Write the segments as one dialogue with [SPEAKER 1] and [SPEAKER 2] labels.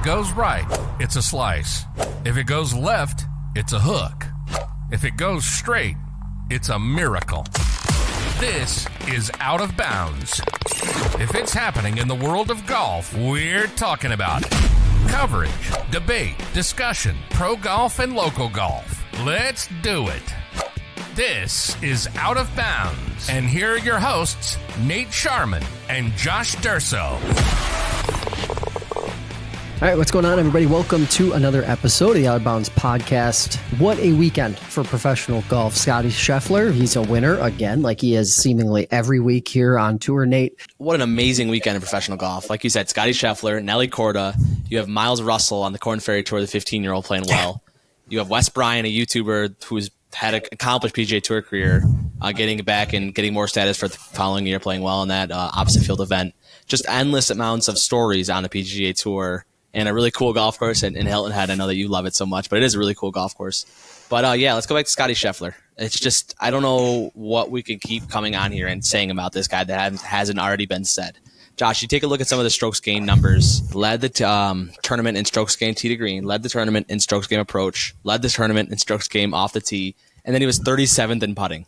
[SPEAKER 1] it goes right, it's a slice. If it goes left, it's a hook. If it goes straight, it's a miracle. This is Out of Bounds. If it's happening in the world of golf, we're talking about it. Coverage, debate, discussion, pro golf and local golf. Let's do it. This is Out of Bounds. And here are your hosts, Nate Sharman and Josh Durso.
[SPEAKER 2] All right, what's going on, everybody? Welcome to another episode of the Out of Bounds podcast. What a weekend for professional golf. Scotty Scheffler, he's a winner again, like he is seemingly every week here on tour. Nate,
[SPEAKER 3] what an amazing weekend in professional golf. Like you said, Scotty Scheffler, Nelly Korda. You have Miles Russell on the Korn Ferry Tour, the 15-year-old playing well. You have Wes Bryan, a YouTuber who's had an accomplished PGA Tour career, getting back and getting more status for the following year, playing well in that opposite field event. Just endless amounts of stories on the PGA Tour. And a really cool golf course in Hilton Head. I know that you love it so much, but it is a really cool golf course. But yeah, let's go back to Scotty Scheffler. It's just, I don't know what we can keep coming on here and saying about this guy that hasn't already been said. Josh, you take a look at some of the strokes gained numbers. Led the tournament in strokes gained tee to green, led the tournament in strokes game approach, led the tournament in strokes game off the tee, and then he was 37th in putting.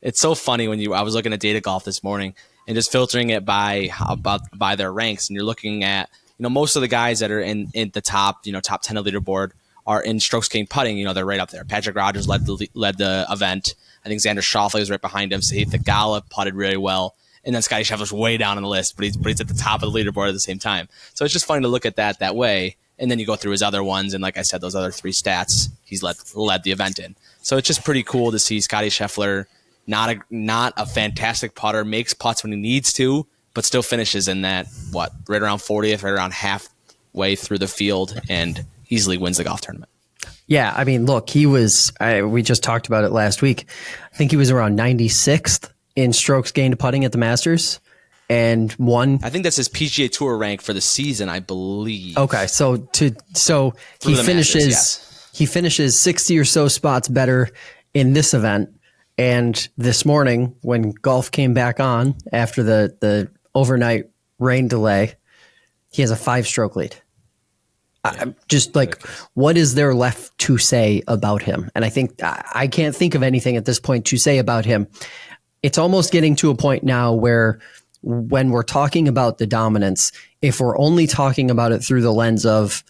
[SPEAKER 3] It's so funny I was looking at Data Golf this morning and just filtering it by their ranks, and you're looking at, most of the guys that are in the top 10 of leaderboard are in strokes gained putting. They're right up there. Patrick Rogers led the event. I think Xander Schauffele was right behind him. Sahith Theegala putted really well. And then Scotty Scheffler's way down on the list, but he's at the top of the leaderboard at the same time. So it's just funny to look at that way. And then you go through his other ones. And like I said, those other three stats, he's led the event in. So it's just pretty cool to see Scotty Scheffler, not a fantastic putter, makes putts when he needs to, but still finishes in that, right around 40th, right around halfway through the field, and easily wins the golf tournament.
[SPEAKER 2] Yeah, I mean, look, he was, we just talked about it last week. I think he was around 96th in strokes gained putting at the Masters and won.
[SPEAKER 3] I think that's his PGA Tour rank for the season, I believe.
[SPEAKER 2] Okay, so he finishes, he finishes 60 or so spots better in this event. And this morning, when golf came back on after the overnight rain delay, he has a 5-stroke lead. I'm just like, what is there left to say about him? And I think I can't think of anything at this point to say about him. It's almost getting to a point now where when we're talking about the dominance, if we're only talking about it through the lens of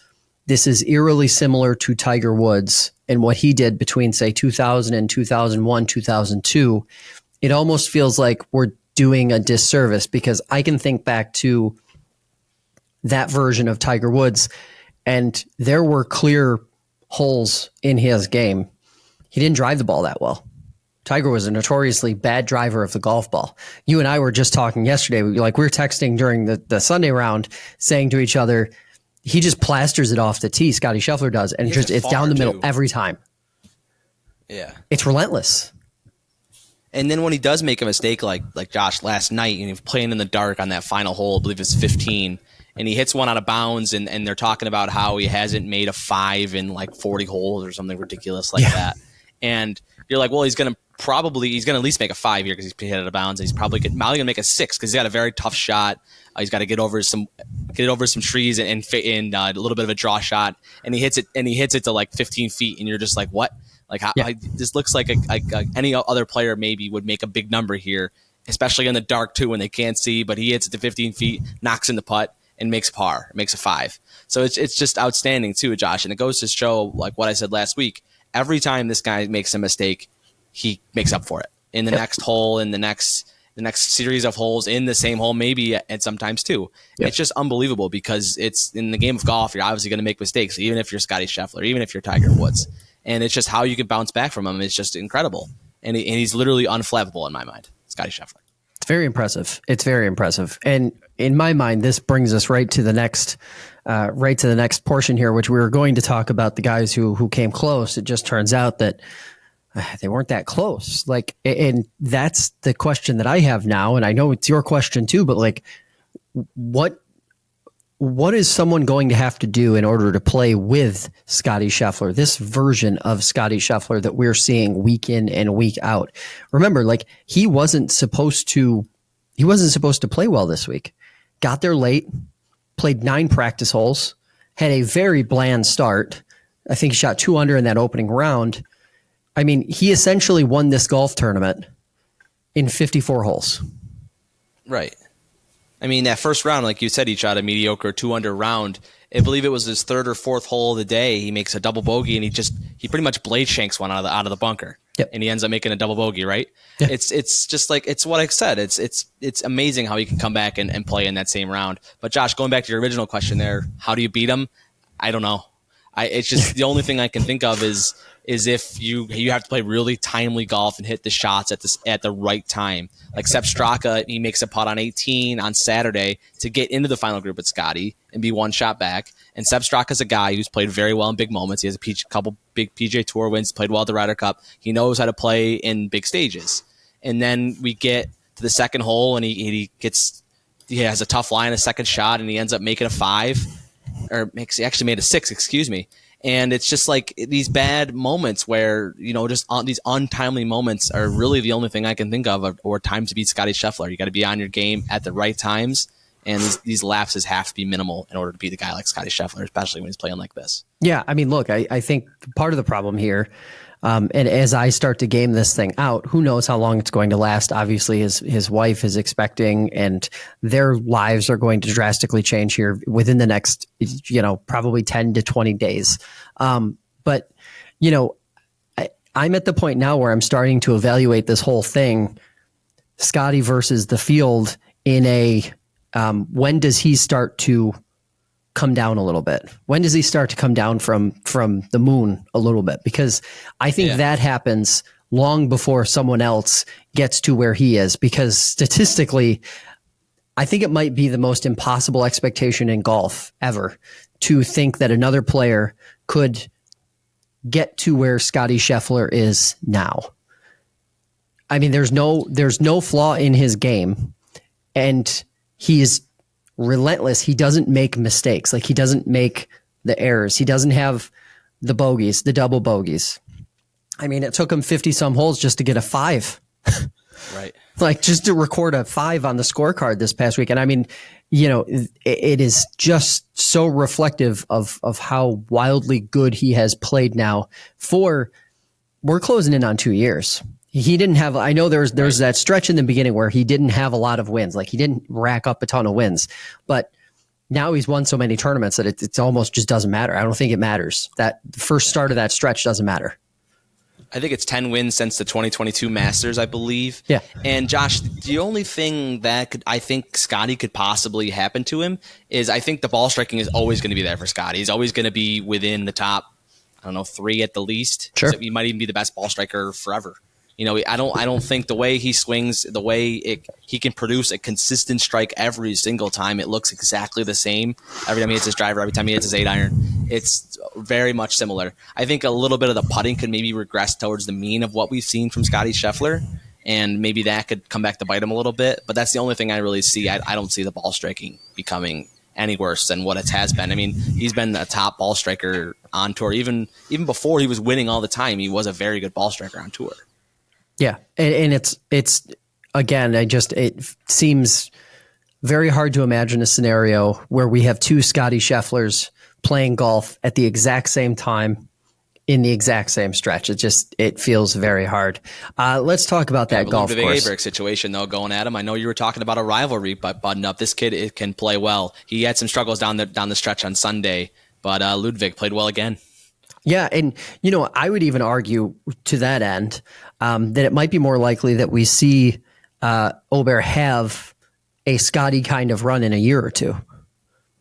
[SPEAKER 2] this is eerily similar to Tiger Woods and what he did between, say, 2000 and 2001, 2002, it almost feels like we're doing a disservice, because I can think back to that version of Tiger Woods and there were clear holes in his game. He didn't drive the ball that well. Tiger was a notoriously bad driver of the golf ball. You and I were just talking yesterday. We were texting during the Sunday round saying to each other, he just plasters it off the tee, Scotty Scheffler does, and it's down the middle every time.
[SPEAKER 3] Yeah.
[SPEAKER 2] It's relentless.
[SPEAKER 3] And then when he does make a mistake like Josh last night, and he was playing in the dark on that final hole, I believe it's 15, and he hits one out of bounds, and they're talking about how he hasn't made a 5 in like 40 holes or something ridiculous like that. And you're like, well, he's going to at least make a 5 here because he's hit out of bounds. And he's probably going to make a 6 because he's got a very tough shot. He's got to get over some trees and a little bit of a draw shot, and he hits it to like 15 feet, and you're just like, what? Like, this looks like any other player maybe would make a big number here, especially in the dark too when they can't see. But he hits it to 15 feet, knocks in the putt, and makes par. Makes a 5. So it's just outstanding too, Josh. And it goes to show, like what I said last week, every time this guy makes a mistake, he makes up for it in the next hole, in the next series of holes, in the same hole, maybe, and sometimes two. It's just unbelievable, because it's in the game of golf, you're obviously going to make mistakes, even if you're Scotty Scheffler, even if you're Tiger Woods. And it's just how you can bounce back from him. It's just incredible. And he's literally unflappable in my mind, Scotty Scheffler.
[SPEAKER 2] It's very impressive. It's very impressive. And in my mind, this brings us right to the next portion here, which we were going to talk about the guys who came close. It just turns out that they weren't that close. And that's the question that I have now. And I know it's your question too, but like, what is someone going to have to do in order to play with Scotty Scheffler, this version of Scotty Scheffler that we're seeing week in and week out? Remember, like, he wasn't supposed to play well this week. Got there late, played 9 practice holes, had a very bland start. I think he shot 2 under in that opening round. I mean, he essentially won this golf tournament in 54 holes.
[SPEAKER 3] Right. I mean, that first round, like you said, he shot a mediocre 2 under round. I believe it was his third or fourth hole of the day. He makes a double bogey, and he pretty much blade shanks one out of the bunker.
[SPEAKER 2] Yep.
[SPEAKER 3] And he ends up making a double bogey, right?
[SPEAKER 2] Yeah.
[SPEAKER 3] It's just like, it's what I said. It's amazing how he can come back and play in that same round. But Josh, going back to your original question there, how do you beat him? I don't know. It's just the only thing I can think of is if you have to play really timely golf and hit the shots at the right time. Like Sepp Straka, he makes a putt on 18 on Saturday to get into the final group with Scotty and be one shot back. And Sepp Straka's a guy who's played very well in big moments. He has a couple big PGA Tour wins, played well at the Ryder Cup. He knows how to play in big stages. And then we get to the second hole, and he has a tough line, a second shot, and he ends up making a 5. He actually made a 6, excuse me. And it's just like these bad moments where, just these untimely moments are really the only thing I can think of or times to beat Scotty Scheffler. You got to be on your game at the right times. And these lapses have to be minimal in order to beat a guy like Scotty Scheffler, especially when he's playing like this.
[SPEAKER 2] Yeah. I mean, look, I think part of the problem here, and as I start to game this thing out, who knows how long it's going to last. Obviously, his wife is expecting, and their lives are going to drastically change here within the next, probably 10 to 20 days. But, I'm at the point now where I'm starting to evaluate this whole thing, Scotty versus the field, in a when does he start to come down a little bit? When does he start to come down from the moon a little bit? Because I think that happens long before someone else gets to where he is, because statistically, I think it might be the most impossible expectation in golf ever to think that another player could get to where Scotty Scheffler is now. I mean, there's no flaw in his game, and he is relentless. He doesn't make mistakes. Like, he doesn't make the errors. He doesn't have the bogeys, the double bogeys. I mean, it took him 50 some holes just to get a 5.
[SPEAKER 3] Right.
[SPEAKER 2] Like, just to record a 5 on the scorecard this past week. And I mean, it is just so reflective of how wildly good he has played now we're closing in on 2 years. He didn't have, I know there's that stretch in the beginning where he didn't have a lot of wins. Like, he didn't rack up a ton of wins, but now he's won so many tournaments that it's almost just doesn't matter. I don't think it matters. That first start of that stretch doesn't matter.
[SPEAKER 3] I think it's 10 wins since the 2022 Masters, I believe.
[SPEAKER 2] Yeah.
[SPEAKER 3] And Josh, the only thing that I think Scotty could possibly happen to him is, I think the ball striking is always going to be there for Scotty. He's always going to be within the top, 3 at the least.
[SPEAKER 2] Sure.
[SPEAKER 3] So he might even be the best ball striker forever. I don't think the way he swings, the way he can produce a consistent strike every single time. It looks exactly the same every time he hits his driver, every time he hits his 8-iron. It's very much similar. I think a little bit of the putting could maybe regress towards the mean of what we've seen from Scotty Scheffler, and maybe that could come back to bite him a little bit. But that's the only thing I really see. I don't see the ball striking becoming any worse than what it has been. I mean, he's been a top ball striker on tour. Even before he was winning all the time, he was a very good ball striker on tour.
[SPEAKER 2] Yeah. And it's again, it seems very hard to imagine a scenario where we have 2 Scotty Schefflers playing golf at the exact same time in the exact same stretch. It feels very hard. Let's talk about that golf course.
[SPEAKER 3] The Aberg situation, though, going at him. I know you were talking about a rivalry, but button up. This kid can play well. He had some struggles down the stretch on Sunday, but Ludwig played well again.
[SPEAKER 2] Yeah, and I would even argue to that end that it might be more likely that we see Aberg have a Scotty kind of run in a year or two.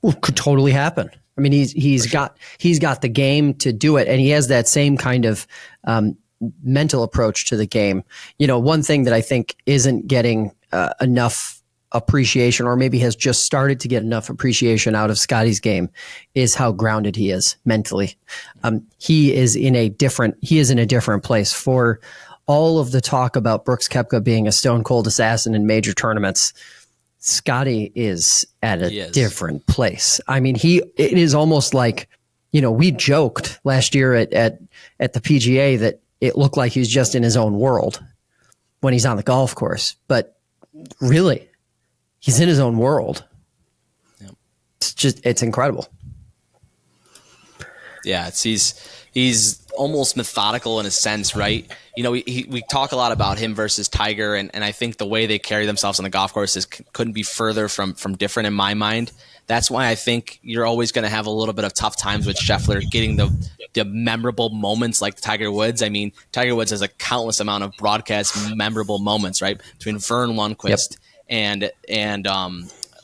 [SPEAKER 2] Well, could totally happen. I mean, he's got the game to do it, and he has that same kind of mental approach to the game. One thing that I think isn't getting enough appreciation, or maybe has just started to get enough appreciation out of Scotty's game, is how grounded he is mentally. He is in a different place. For all of the talk about Brooks Koepka being a stone cold assassin in major tournaments, Scotty is at a different place. I mean, it is almost like, we joked last year at the PGA that it looked like he's just in his own world when he's on the golf course, but really, he's in his own world. Yep. It's incredible.
[SPEAKER 3] Yeah, he's almost methodical in a sense, right? You know, we talk a lot about him versus Tiger, and I think the way they carry themselves on the golf course couldn't be further from different in my mind. That's why I think you're always going to have a little bit of tough times with Scheffler getting the memorable moments like Tiger Woods. I mean, Tiger Woods has a countless amount of broadcast memorable moments, right? Between Vern Lundquist and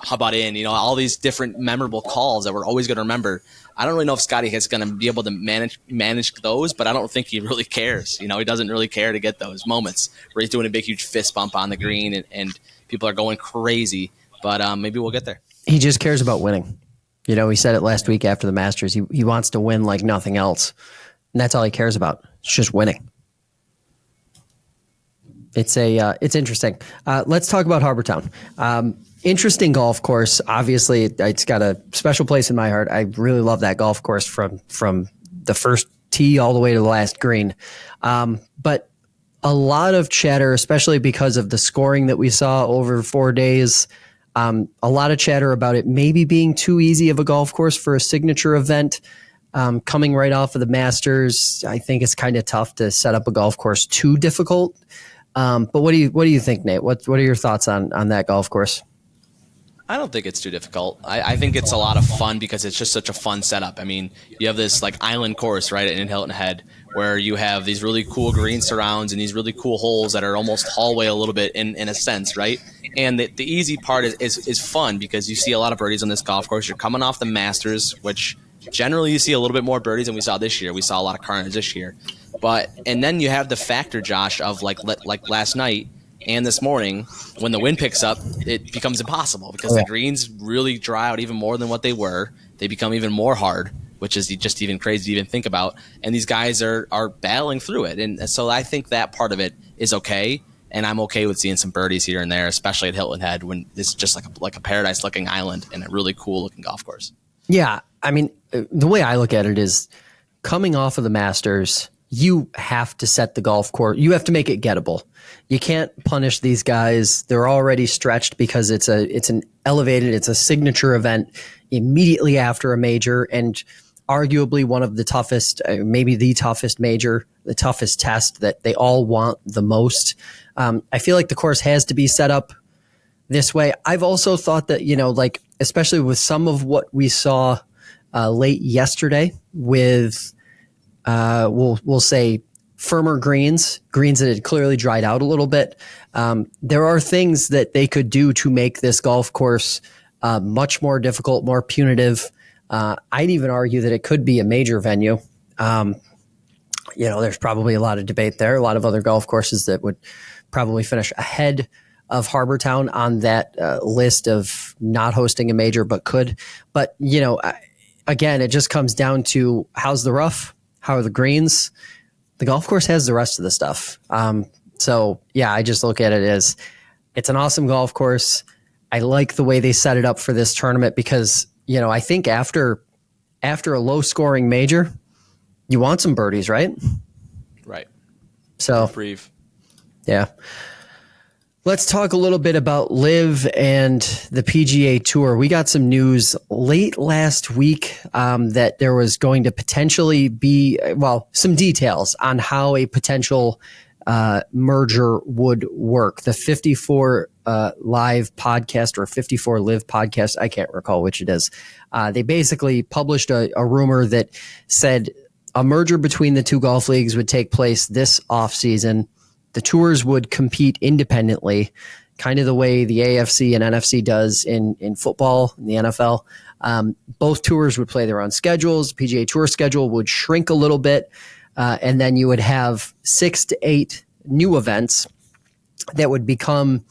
[SPEAKER 3] how about you know, all these different memorable calls that we're always going to remember. I don't really know if Scotty is going to be able to manage those, but I don't think he really cares. You know, he doesn't really care to get those moments where he's doing a big, huge fist bump on the green and people are going crazy. But maybe we'll get there.
[SPEAKER 2] He just cares about winning. You know, he said it last week after the Masters. He wants to win like nothing else. And that's all he cares about. It's just winning. It's interesting. Let's talk about Harbour Town. Interesting golf course. Obviously, it's got a special place in my heart. I really love that golf course from the first tee all the way to the last green. But a lot of chatter, especially because of the scoring that we saw over 4 days. A lot of chatter about it maybe being too easy of a golf course for a signature event. Coming right off of the Masters, I think it's kind of tough to set up a golf course too difficult. But what do you think, Nate? What are your thoughts on that golf course?
[SPEAKER 3] I don't think it's too difficult. I think it's a lot of fun because it's just such a fun setup. I mean, you have this like island course right in Hilton Head where you have these really cool green surrounds and these really cool holes that are almost hallway a little bit in a sense, right? And the easy part is fun because you see a lot of birdies on this golf course. You're coming off the Masters, which generally you see a little bit more birdies than we saw this year. We saw a lot of carnage this year. And then you have the factor, Josh, of like last night and this morning, when the wind picks up, it becomes impossible because the greens really dry out even more than what they were. They become even more hard, which is just even crazy to even think about. And these guys are battling through it. And so I think that part of it is okay. And I'm okay with seeing some birdies here and there, especially at Hilton Head when it's just like a paradise-looking island and a really cool-looking golf course.
[SPEAKER 2] Yeah, I mean, the way I look at it is coming off of the Masters, you have to set the golf course. You have to make it gettable. You can't punish these guys. They're already stretched because it's a signature event immediately after a major and arguably one of the toughest, maybe the toughest major, the toughest test that they all want the most. I feel like the course has to be set up this way. I've also thought that, you know, like, especially with some of what we saw late yesterday with, we'll say firmer greens that had clearly dried out a little bit. There are things that they could do to make this golf course much more difficult, more punitive. I'd even argue that it could be a major venue. You know, there's probably a lot of debate there. A lot of other golf courses that would probably finish ahead of Harbour Town on that list of not hosting a major, but could. But, you know, again, it just comes down to how's the rough, how are the greens. The golf course has the rest of the stuff. So, yeah, I just look at it as it's an awesome golf course. I like the way they set it up for this tournament because, you know, I think after a low-scoring major, you want some birdies, right?
[SPEAKER 3] Right.
[SPEAKER 2] So,
[SPEAKER 3] breathe.
[SPEAKER 2] Yeah. Let's talk a little bit about LIV and the PGA Tour. We got some news late last week that there was going to potentially be, some details on how a potential merger would work. The 54 Live podcast or 54 LIV podcast, I can't recall which it is. They basically published a rumor that said a merger between the two golf leagues would take place this offseason. The tours would compete independently, kind of the way the AFC and NFC does in football, in the NFL. Both tours would play their own schedules. PGA Tour schedule would shrink a little bit, and then you would have 6 to 8 new events that would become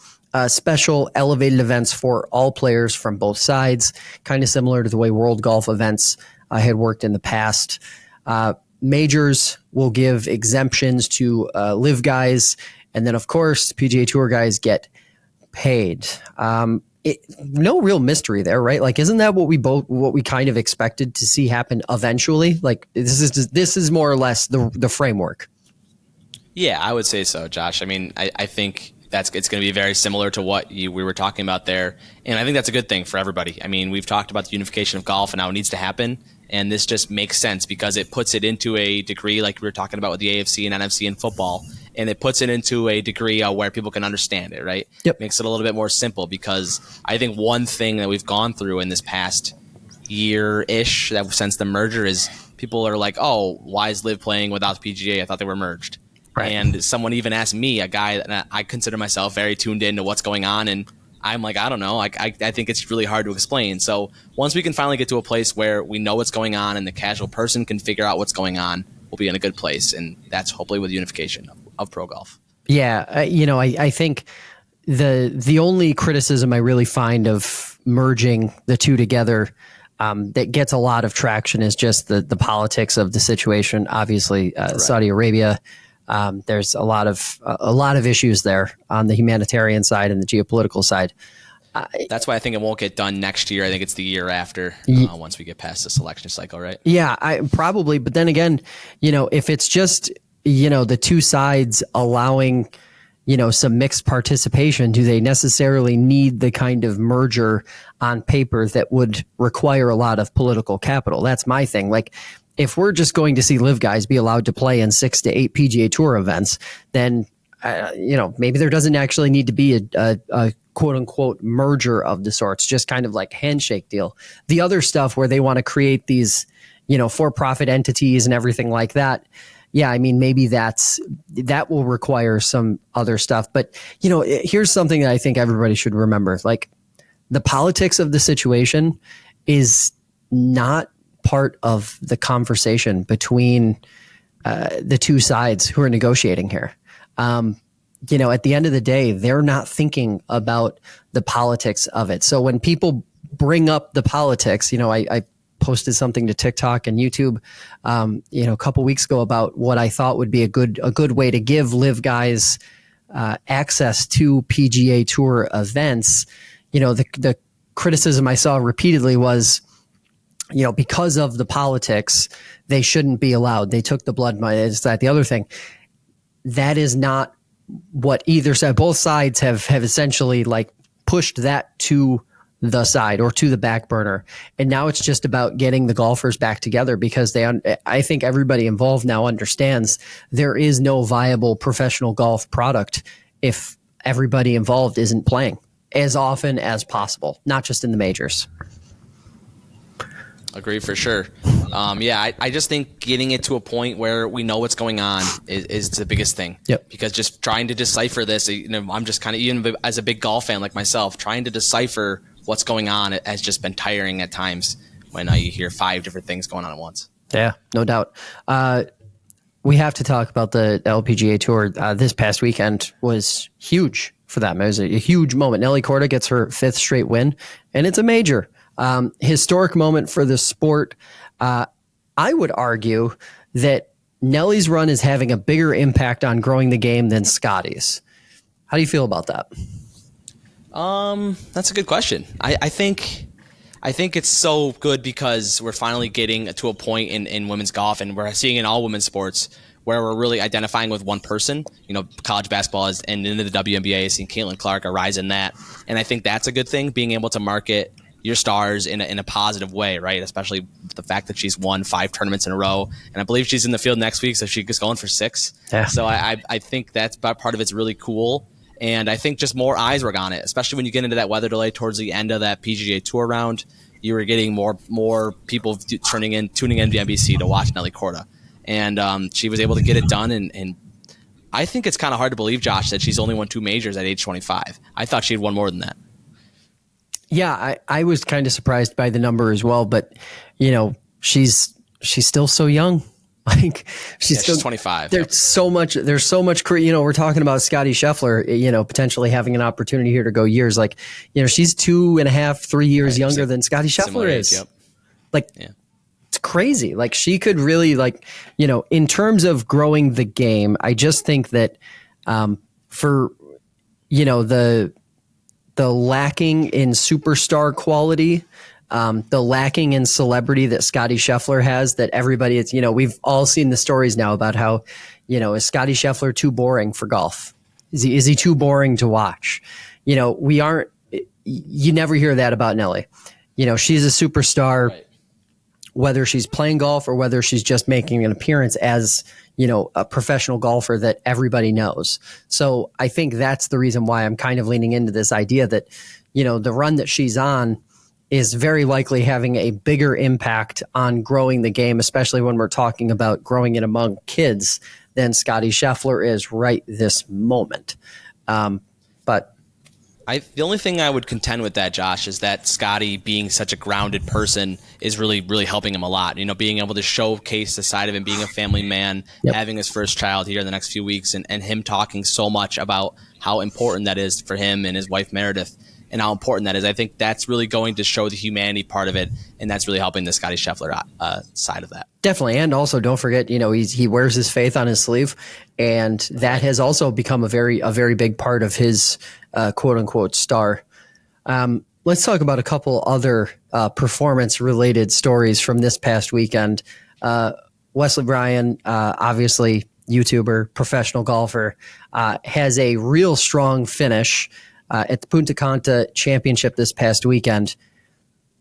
[SPEAKER 2] special elevated events for all players from both sides, kind of similar to the way World Golf events had worked in the past. Majors will give exemptions to LIV guys, and then of course PGA Tour guys get paid. No real mystery there, right? Like, isn't that what we kind of expected to see happen eventually? Like, this is more or less the framework.
[SPEAKER 3] Yeah, I would say so, Josh. I mean, I think it's going to be very similar to what we were talking about there, and I think that's a good thing for everybody. I mean, we've talked about the unification of golf and how it needs to happen. And this just makes sense because it puts it into a degree like we were talking about with the AFC and NFC in football, and it puts it into a degree where people can understand it, right?
[SPEAKER 2] Yep.
[SPEAKER 3] Makes it a little bit more simple because I think one thing that we've gone through in this past year-ish that since the merger is people are like, oh, why is Liv playing without the PGA? I thought they were merged.
[SPEAKER 2] Right.
[SPEAKER 3] And someone even asked me, a guy that I consider myself very tuned into what's going on, and I'm like, I don't know. I think it's really hard to explain. So once we can finally get to a place where we know what's going on and the casual person can figure out what's going on, we'll be in a good place. And that's hopefully with unification of pro golf.
[SPEAKER 2] Yeah. I think the only criticism I really find of merging the two together that gets a lot of traction is just the politics of the situation. Obviously, Saudi Arabia, there's a lot of issues there on the humanitarian side and the geopolitical side.
[SPEAKER 3] That's why I think it won't get done next year. I think it's the year after, once we get past this election cycle, right?
[SPEAKER 2] Yeah, probably. But then again, if it's just, the two sides allowing, some mixed participation, do they necessarily need the kind of merger on paper that would require a lot of political capital? That's my thing. Like, if we're just going to see live guys be allowed to play in 6 to 8 PGA Tour events, then, maybe there doesn't actually need to be a quote unquote merger of the sorts, just kind of like handshake deal. The other stuff where they want to create these, for-profit entities and everything like that. Yeah, I mean, maybe that will require some other stuff. But, here's something that I think everybody should remember. Like, the politics of the situation is not part of the conversation between the two sides who are negotiating here. At the end of the day, they're not thinking about the politics of it. So when people bring up the politics, I posted something to TikTok and YouTube, a couple weeks ago about what I thought would be a good way to give live guys access to PGA Tour events. The criticism I saw repeatedly was, because of the politics, they shouldn't be allowed. They took the blood money. Is that the other thing? That is not what either side. Both sides have essentially like pushed that to the side or to the back burner. And now it's just about getting the golfers back together because I think everybody involved now understands there is no viable professional golf product if everybody involved isn't playing as often as possible, not just in the majors.
[SPEAKER 3] Agree for sure. I just think getting it to a point where we know what's going on is the biggest thing.
[SPEAKER 2] Yep.
[SPEAKER 3] Because just trying to decipher this, I'm just kind of, even as a big golf fan like myself, trying to decipher what's going on has just been tiring at times when you hear 5 different things going on at once.
[SPEAKER 2] Yeah, no doubt. We have to talk about the LPGA Tour. This past weekend was huge for them. It was a huge moment. Nelly Korda gets her 5th straight win, and it's a major. Historic moment for the sport. I would argue that Nelly's run is having a bigger impact on growing the game than Scotty's. How do you feel about that?
[SPEAKER 3] That's a good question. I think it's so good because we're finally getting to a point in women's golf, and we're seeing in all women's sports where we're really identifying with one person. College basketball and into the WNBA, seeing Caitlin Clark, a rise in that. And I think that's a good thing, being able to market your stars in a positive way, right? Especially the fact that she's won 5 tournaments in a row, and I believe she's in the field next week, so she's going for 6.
[SPEAKER 2] Yeah.
[SPEAKER 3] So I think that's part of it's really cool, and I think just more eyes were on it, especially when you get into that weather delay towards the end of that PGA Tour round. You were getting more people tuning in to NBC to watch Nelly Korda, and she was able to get it done. And I think it's kind of hard to believe, Josh, that she's only won 2 majors at age 25. I thought she had won more than that.
[SPEAKER 2] Yeah, I was kind of surprised by the number as well, but she's still so young. Like she's
[SPEAKER 3] 25.
[SPEAKER 2] There's so much. We're talking about Scotty Scheffler, potentially having an opportunity here to go years. Like, she's 2.5, 3 years younger than Scotty Scheffler is.
[SPEAKER 3] Yep.
[SPEAKER 2] Like, it's crazy. Like she could really in terms of growing the game, I just think that for the lacking in superstar quality, the lacking in celebrity that Scotty Scheffler has, that everybody, we've all seen the stories now about how, is Scotty Scheffler too boring for golf? Is he too boring to watch? You never hear that about Nelly. She's a superstar.
[SPEAKER 3] Right.
[SPEAKER 2] whether she's playing golf or whether she's just making an appearance as, you know, a professional golfer that everybody knows. So I think that's the reason why I'm kind of leaning into this idea that, you know, the run that she's on is very likely having a bigger impact on growing the game, especially when we're talking about growing it among kids, than Scottie Scheffler is right this moment. But
[SPEAKER 3] the only thing I would contend with that, Josh, is that Scottie, being such a grounded person, is really, really helping him a lot. You know, being able to showcase the side of him, being a family man, having his first child here in the next few weeks, and him talking so much about how important that is for him and his wife Meredith, and how important that is. I think that's really going to show the humanity part of it, and that's really helping the Scottie Scheffler side of that.
[SPEAKER 2] Definitely. And also, don't forget, you know, he wears his faith on his sleeve, and that has also become a very big part of his quote unquote star. Let's talk about a couple other performance related stories from this past weekend. Wesley Bryan, obviously YouTuber, professional golfer, has a real strong finish at the Punta Cana Championship this past weekend.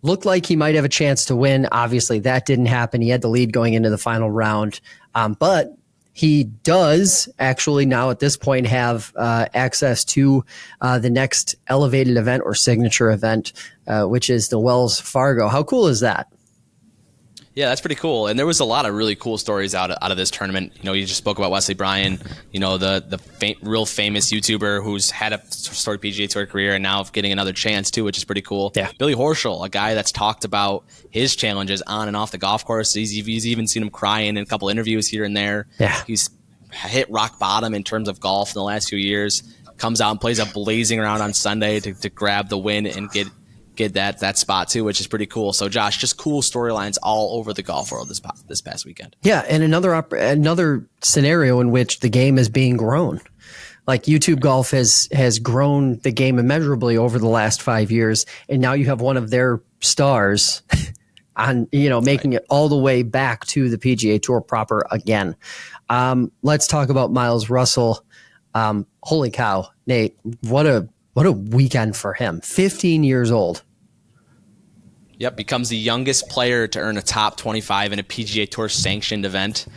[SPEAKER 2] Looked like he might have a chance to win. Obviously, that didn't happen. He had the lead going into the final round. But he does actually now at this point have access to the next elevated event or signature event, which is the Wells Fargo. How cool is that?
[SPEAKER 3] Yeah, that's pretty cool. And there was a lot of really cool stories out of this tournament. You know, you just spoke about Wesley Bryan, you know, the real famous YouTuber who's had a storied PGA Tour career and now getting another chance too, which is pretty cool.
[SPEAKER 2] Yeah.
[SPEAKER 3] Billy Horschel, a guy that's talked about his challenges on and off the golf course. He's even seen him crying in a couple interviews here and there.
[SPEAKER 2] Yeah.
[SPEAKER 3] He's hit rock bottom in terms of golf in the last few years. Comes out and plays a blazing round on Sunday to grab the win and get that spot too, which is pretty cool. So Josh, just cool storylines all over the golf world this past weekend.
[SPEAKER 2] Yeah, and another scenario in which the game is being grown. Like YouTube golf has grown the game immeasurably over the last 5 years, and now you have one of their stars on, you know, making it all the way back to the PGA Tour proper again. Let's talk about Miles Russell. Holy cow, Nate! What a weekend for him. 15 years old.
[SPEAKER 3] Yep, becomes the youngest player to earn a top 25 in a PGA Tour sanctioned event.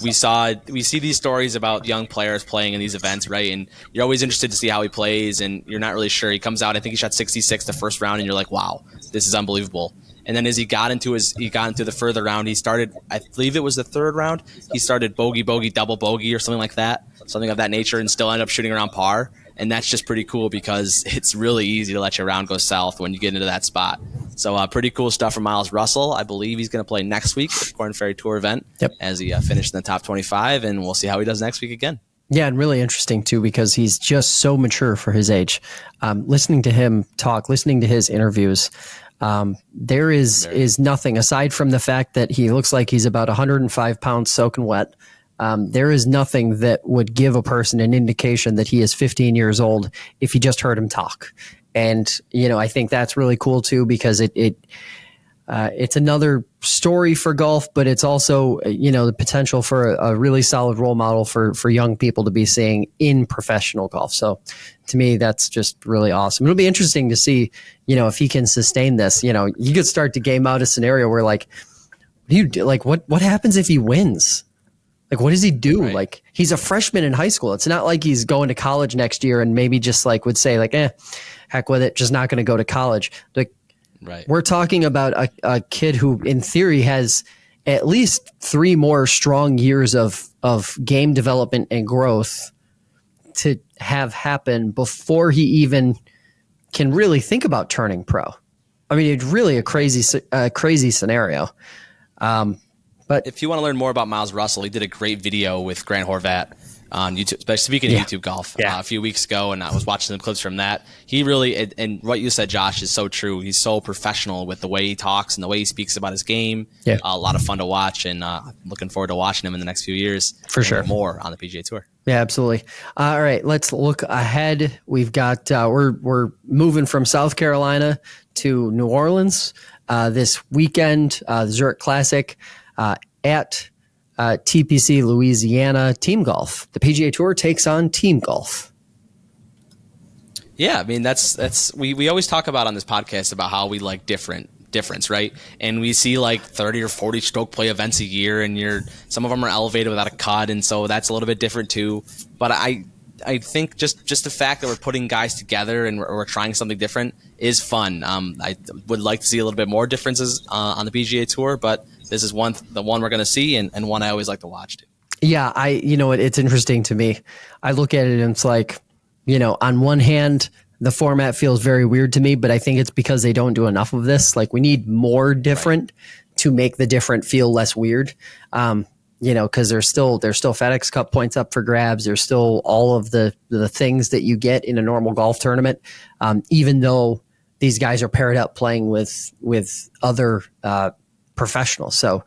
[SPEAKER 3] We see these stories about young players playing in these events, right? And you're always interested to see how he plays, and you're not really sure. He comes out, I think he shot 66 the first round, and you're like, wow, this is unbelievable. And then as he got into the further round, he started, I believe it was the third round, he started bogey, double bogey or something like that, something of that nature, and still ended up shooting around par. And that's just pretty cool because it's really easy to let your round go south when you get into that spot. So pretty cool stuff from Miles Russell. I believe he's going to play next week at the Korn Ferry Tour event as he finished in the top 25, and we'll see how he does next week again.
[SPEAKER 2] Yeah, and really interesting too because he's just so mature for his age. Listening to him talk, listening to his interviews, there is nothing aside from the fact that he looks like he's about 105 pounds soaking wet. There is nothing that would give a person an indication that he is 15 years old if you just heard him talk. And, you know, I think that's really cool too, because it's another story for golf, but it's also, you know, the potential for a really solid role model for young people to be seeing in professional golf. So to me, that's just really awesome. It'll be interesting to see, you know, if he can sustain this. You know, you could start to game out a scenario where like, what happens if he wins? Like, what does he do? Right. Like, he's a freshman in high school. It's not like he's going to college next year and maybe just like would say like, heck with it, just not going to go to college. Like,
[SPEAKER 3] right.
[SPEAKER 2] We're talking about a kid who in theory has at least 3 more strong years of game development and growth to have happen before he even can really think about turning pro. I mean, it's really a crazy scenario. But
[SPEAKER 3] if you want to learn more about Miles Russell, he did a great video with Grant Horvat on YouTube, speaking of YouTube golf, a few weeks ago, and I was watching some clips from that. He really, and what you said, Josh, is so true. He's so professional with the way he talks and the way he speaks about his game. Yeah. A lot of fun to watch, and looking forward to watching him in the next few years.
[SPEAKER 2] For sure.
[SPEAKER 3] More on the PGA Tour.
[SPEAKER 2] Yeah, absolutely. All right, let's look ahead. We've got, we're moving from South Carolina to New Orleans this weekend, the Zurich Classic at TPC Louisiana Team Golf. The PGA Tour takes on Team Golf. Yeah,
[SPEAKER 3] I mean that's we always talk about on this podcast about how we like different difference, right? And we see like 30 or 40 stroke play events a year, and some of them are elevated without a cut, and so that's a little bit different too. But I think just the fact that we're putting guys together and we're trying something different is fun. I would like to see a little bit more differences on the PGA Tour, but this is the one we're going to see, and one I always like to watch too.
[SPEAKER 2] Yeah, it's interesting to me. I look at it and it's like, on one hand, the format feels very weird to me, but I think it's because they don't do enough of this. Like, we need more different to make the different feel less weird. Because there's still FedEx Cup points up for grabs. There's still all of the things that you get in a normal golf tournament, even though these guys are paired up playing with other professionals. So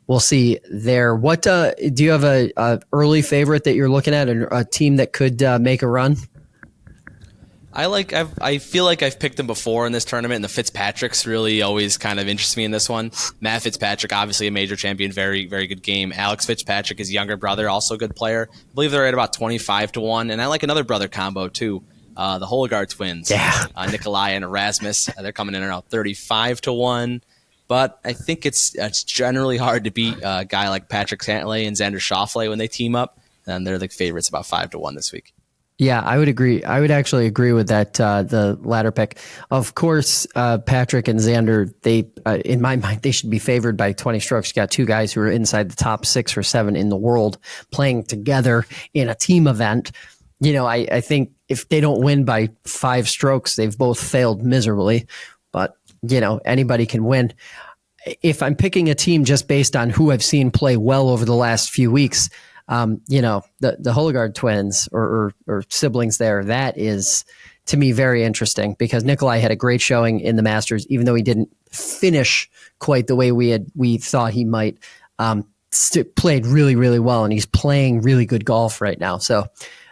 [SPEAKER 2] we'll see there. What do you have a early favorite that you're looking at, a team that could make a run?
[SPEAKER 3] I feel like I've picked him before in this tournament, and the Fitzpatrick's really always kind of interests me in this one. Matt Fitzpatrick, obviously a major champion, very, very good game. Alex Fitzpatrick, his younger brother, also a good player. I believe they're at about 25-1, and I like another brother combo too, the Hologaard twins.
[SPEAKER 2] Yeah.
[SPEAKER 3] Nikolai and Erasmus, they're coming in around 35-1. But I think it's generally hard to beat a guy like Patrick Cantlay and Xander Schauffele when they team up, and they're the favorites about 5-1 this week.
[SPEAKER 2] Yeah, I would agree. I would actually agree with that, the latter pick. Of course, Patrick and Xander, they, in my mind, they should be favored by 20 strokes. You got two guys who are inside the top 6 or 7 in the world playing together in a team event. I think if they don't win by 5 strokes, they've both failed miserably. But, anybody can win. If I'm picking a team just based on who I've seen play well over the last few weeks, the Hologaard twins or siblings there, that is to me very interesting because Nikolai had a great showing in the Masters, even though he didn't finish quite the way we thought he might. Played really, really well, and he's playing really good golf right now. So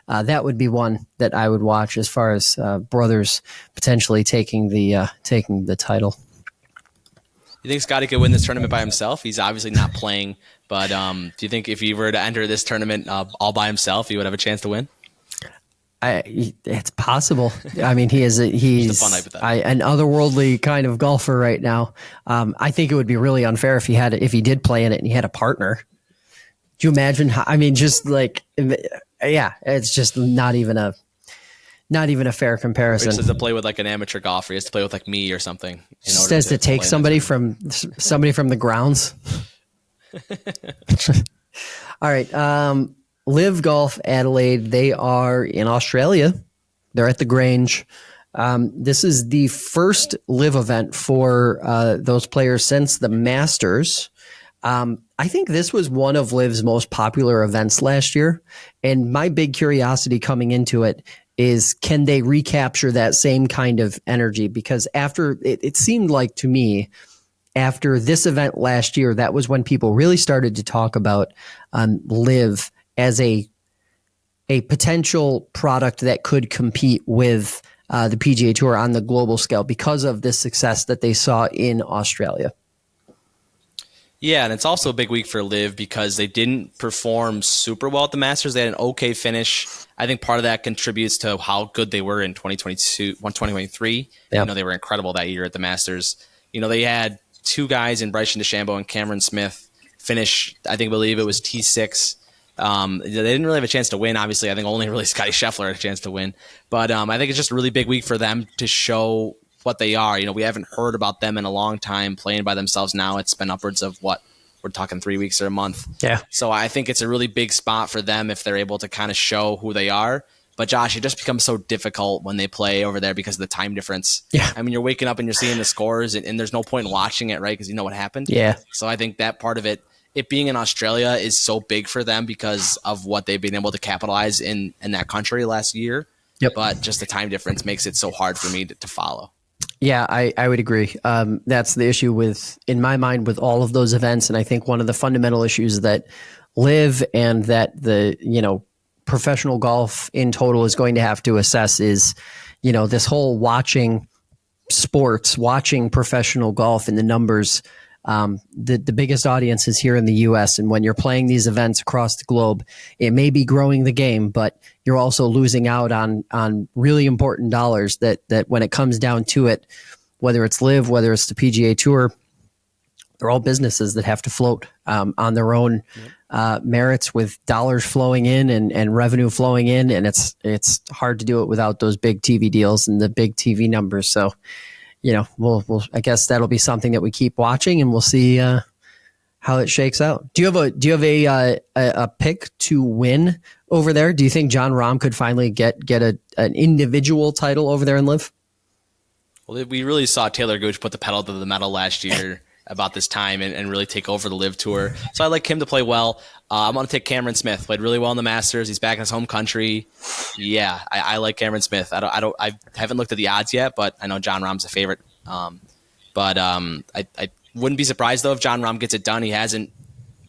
[SPEAKER 2] that would be one that I would watch as far as brothers potentially taking the title.
[SPEAKER 3] You think Scotty could win this tournament by himself? He's obviously not playing, but do you think if he were to enter this tournament all by himself, he would have a chance to win?
[SPEAKER 2] It's possible. I mean, he's an otherworldly kind of golfer right now. I think it would be really unfair if he did play in it and he had a partner. Do you imagine? It's just not even a fair comparison.
[SPEAKER 3] He has to play with like an amateur golfer. He has to play with like me or something.
[SPEAKER 2] Just has to take somebody from the grounds. All right. Live Golf Adelaide. They are in Australia. They're at the Grange. This is the first Live event for those players since the Masters. I think this was one of Live's most popular events last year. And my big curiosity coming into it is, can they recapture that same kind of energy? Because after it seemed like to me, after this event last year, that was when people really started to talk about Live as a potential product that could compete with the PGA Tour on the global scale because of the success that they saw in Australia.
[SPEAKER 3] Yeah, and it's also a big week for Liv because they didn't perform super well at the Masters. They had an okay finish. I think part of that contributes to how good they were in 2023.
[SPEAKER 2] Yep.
[SPEAKER 3] They were incredible that year at the Masters. They had two guys in Bryson DeChambeau and Cameron Smith finish, I believe it was T6. They didn't really have a chance to win. Obviously, I think only really Scotty Scheffler had a chance to win. But I think it's just a really big week for them to show what they are. We haven't heard about them in a long time playing by themselves now. It's been upwards of we're talking 3 weeks or a month.
[SPEAKER 2] Yeah.
[SPEAKER 3] So I think it's a really big spot for them if they're able to kind of show who they are. But Josh, it just becomes so difficult when they play over there because of the time difference.
[SPEAKER 2] Yeah.
[SPEAKER 3] I mean, you're waking up and you're seeing the scores and there's no point in watching it, right? Because you know what happened.
[SPEAKER 2] Yeah.
[SPEAKER 3] So I think that part of it being in Australia is so big for them because of what they've been able to capitalize in that country last year.
[SPEAKER 2] Yep.
[SPEAKER 3] But just the time difference makes it so hard for me to follow.
[SPEAKER 2] Yeah, I would agree. That's the issue in my mind, with all of those events. And I think one of the fundamental issues that Live and that the, professional golf in total is going to have to assess is, this whole watching professional golf and the numbers. The biggest audience is here in the US. And when you're playing these events across the globe, it may be growing the game, but you're also losing out on really important dollars that when it comes down to it, whether it's LIV, whether it's the PGA Tour, they're all businesses that have to float on their own merits, with dollars flowing in and revenue flowing in, and it's hard to do it without those big TV deals and the big TV numbers. So, we'll I guess that'll be something that we keep watching, and we'll see how it shakes out. Do you have a pick to win over there? Do you think Jon Rahm could finally get an individual title over there in LIV?
[SPEAKER 3] Well, we really saw Taylor Gooch put the pedal to the metal last year about this time and really take over the LIV Tour. So I like him to play well. I'm going to take Cameron Smith. Played really well in the Masters. He's back in his home country. Yeah, I like Cameron Smith. I haven't looked at the odds yet, but I know Jon Rahm's a favorite. I wouldn't be surprised though if Jon Rahm gets it done. He hasn't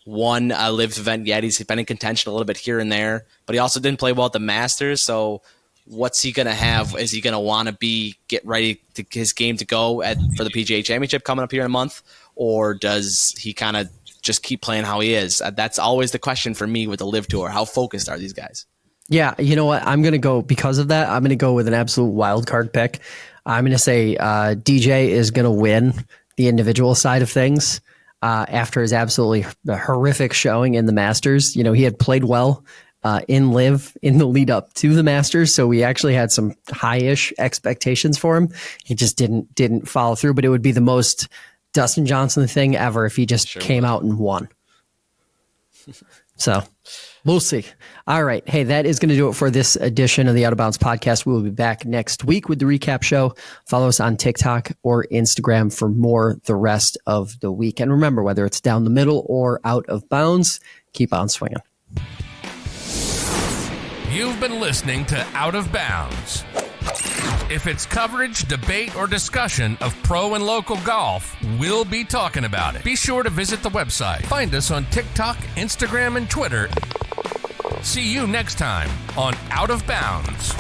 [SPEAKER 3] won a LIV event yet. He's been in contention a little bit here and there, but he also didn't play well at the Masters. So what's he going to have? Is he going to want to get ready to his game to go for the PGA Championship coming up here in a month? Or does he kind of just keep playing how he is? That's always the question for me with the LIV Tour. How focused are these guys?
[SPEAKER 2] Yeah, you know what? I'm going to go, because of that, I'm going to go with an absolute wild card pick. I'm going to say DJ is going to win the individual side of things after his absolutely horrific showing in the Masters. He had played well in LIV in the lead up to the Masters, so we actually had some high-ish expectations for him. He just didn't follow through, but it would be the most Dustin Johnson thing ever if he just came out and won. So we'll see. All right. Hey, that is going to do it for this edition of the Out of Bounds podcast. We will be back next week with the recap show. Follow us on TikTok or Instagram for more the rest of the week. And remember, whether it's down the middle or out of bounds, keep on swinging.
[SPEAKER 1] You've been listening to Out of Bounds. If it's coverage, debate, or discussion of pro and local golf, we'll be talking about it. Be sure to visit the website. Find us on TikTok, Instagram, and Twitter. See you next time on Out of Bounds.